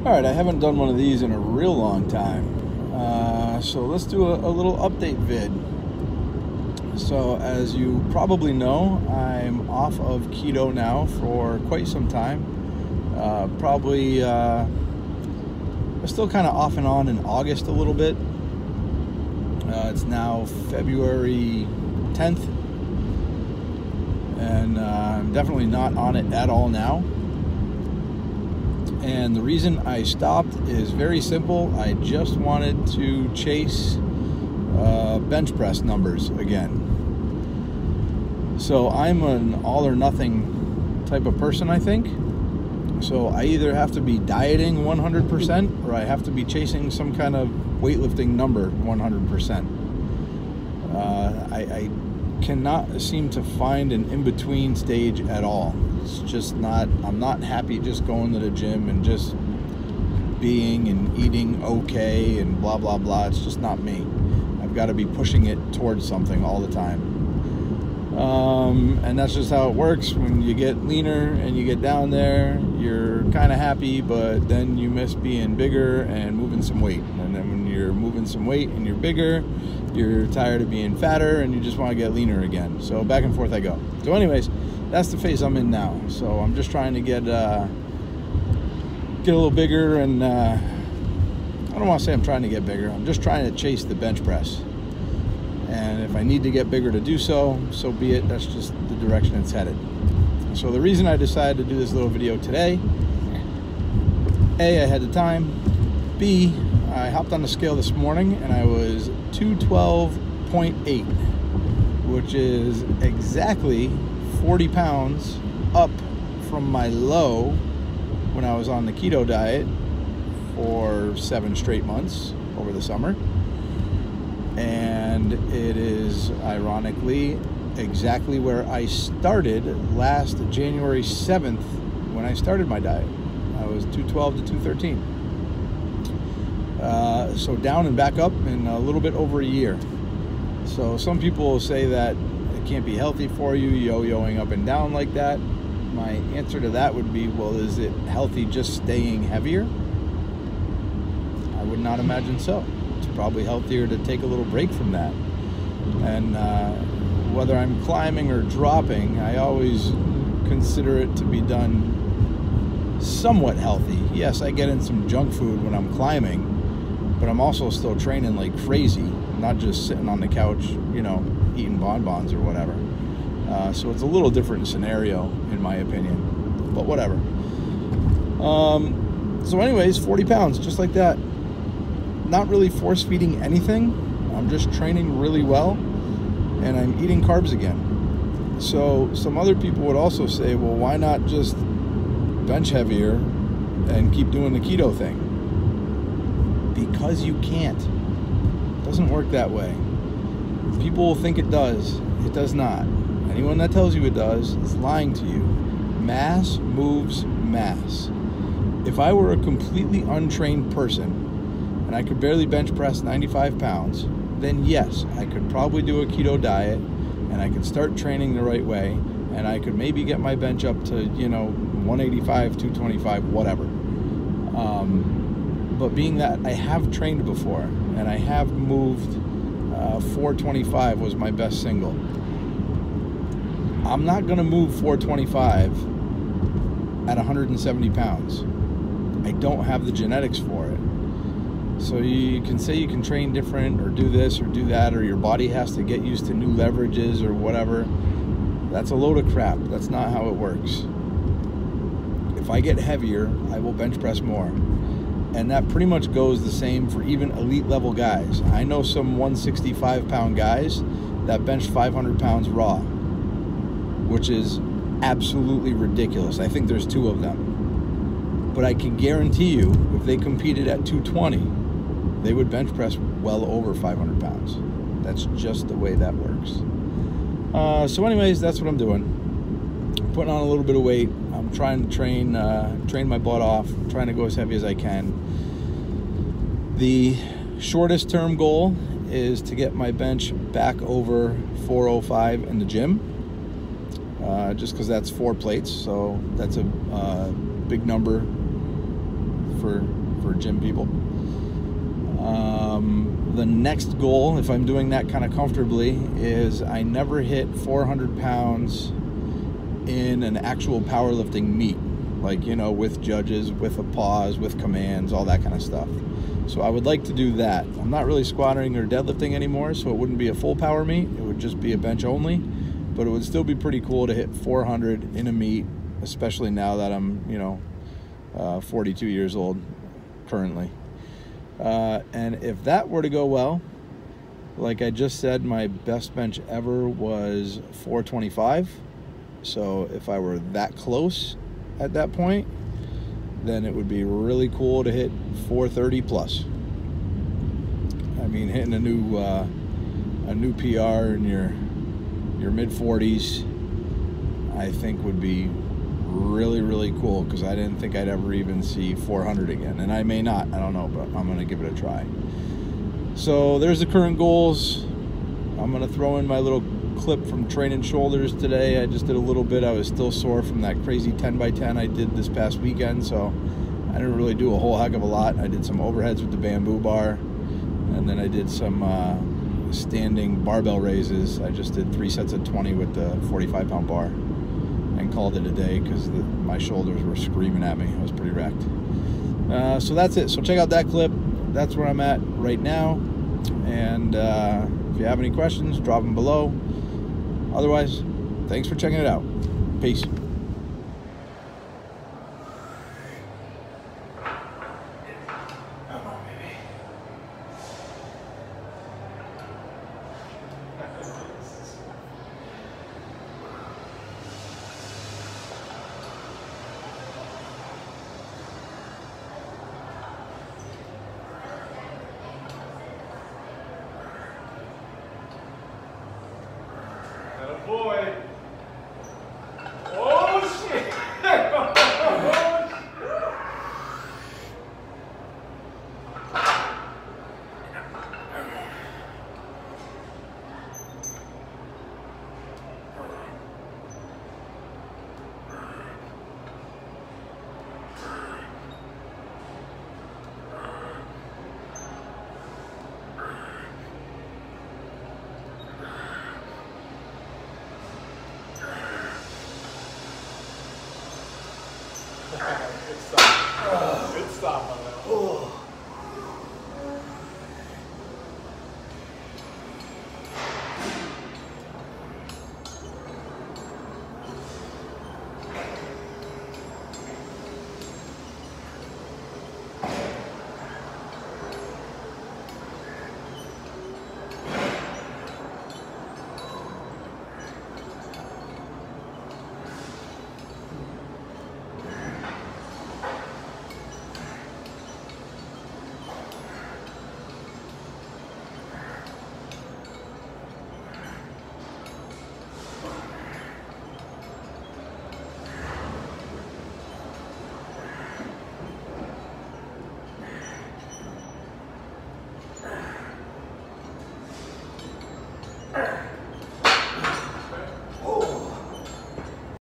Alright, I haven't done one of these in a real long time. So let's do a little update vid. So as you probably know, I'm off of keto now for quite some time. Probably, I'm still kind of off and on in August a little bit. It's now February 10th. And I'm definitely not on it at all now. And the reason I stopped is very simple. I just wanted to chase bench press numbers again. So I'm an all or nothing type of person, I think. So I either have to be dieting 100% or I have to be chasing some kind of weightlifting number 100%. I cannot seem to find an in-between stage at all. It's just not, I'm not happy just going to the gym and just being and eating okay and blah blah blah. It's just not me. I've got to be pushing it towards something all the time. And that's just how it works. When you get leaner and you get down there, you're kind of happy, but then you miss being bigger and moving some weight. And then when you're moving some weight and you're bigger, you're tired of being fatter and you just want to get leaner again. So back and forth I go. So anyways, that's the phase I'm in now. So I'm just trying to get a little bigger, and I don't want to say I'm trying to get bigger. I'm just trying to chase the bench press. And if I need to get bigger to do so, so be it. That's just the direction it's headed. So the reason I decided to do this little video today, A, I had the time. B, I hopped on the scale this morning and I was 212.8, which is exactly 40 pounds up from my low when I was on the keto diet for 7 straight months over the summer. And it is ironically exactly where I started last January 7th when I started my diet. I was 212 to 213. So down and back up in a little bit over a year. So some people will say that it can't be healthy for you, yo-yoing up and down like that. My answer to that would be, well, is it healthy just staying heavier? I would not imagine so. It's probably healthier to take a little break from that. And whether I'm climbing or dropping, I always consider it to be done somewhat healthy. Yes, I get in some junk food when I'm climbing, but I'm also still training like crazy, not just sitting on the couch, you know, eating bonbons or whatever. So it's a little different scenario in my opinion, but whatever. So anyways, 40 pounds, just like that. Not really force feeding anything. I'm just training really well and I'm eating carbs again. So some other people would also say, well, why not just bench heavier and keep doing the keto thing? Because you can't. It doesn't work that way. People will think it does. It does not. Anyone that tells you it does is lying to you. Mass moves mass. If I were a completely untrained person and I could barely bench press 95 pounds, then yes, I could probably do a keto diet and I could start training the right way and I could maybe get my bench up to, you know, 185, 225, whatever. But being that I have trained before and I have moved 425 was my best single. I'm not going to move 425 at 170 pounds. I don't have the genetics for it. So you can say you can train different or do this or do that, or your body has to get used to new leverages or whatever. That's a load of crap. That's not how it works. If I get heavier, I will bench press more. And that pretty much goes the same for even elite level guys. I know some 165 pound guys that bench 500 pounds raw, which is absolutely ridiculous. I think there's 2 of them. But I can guarantee you, if they competed at 220, they would bench press well over 500 pounds. That's just the way that works. So anyways, that's what I'm doing. I'm putting on a little bit of weight. I'm trying to train my butt off. I'm trying to go as heavy as I can. The shortest term goal is to get my bench back over 405 in the gym. Just because that's 4 plates, so that's a big number for gym people. The next goal, if I'm doing that kind of comfortably, is I never hit 400 pounds in an actual powerlifting meet, like, you know, with judges, with a pause, with commands, all that kind of stuff. So I would like to do that. I'm not really squatting or deadlifting anymore, so it wouldn't be a full power meet. It would just be a bench only, but it would still be pretty cool to hit 400 in a meet, especially now that I'm, you know, 42 years old currently. And if that were to go well, like I just said, my best bench ever was 425. So if I were that close at that point, then it would be really cool to hit 430 plus. I mean, hitting a new PR in your mid 40s, I think would be really, really cool, because I didn't think I'd ever even see 400 again, and I may not, I don't know, but I'm gonna give it a try. So there's the current goals. I'm gonna throw in my little clip from training shoulders today. I just did a little bit. I was still sore from that crazy 10x10 I did this past weekend, so I didn't really do a whole heck of a lot. I did some overheads with the bamboo bar, and then I did some standing barbell raises. I just did 3 sets of 20 with the 45-pound bar, and called it a day because my shoulders were screaming at me. I was pretty wrecked. So that's it. So check out that clip. That's where I'm at right now. And if you have any questions, drop them below. Otherwise, thanks for checking it out. Peace. Boy. Oh shit! Good stop. Good stop on that.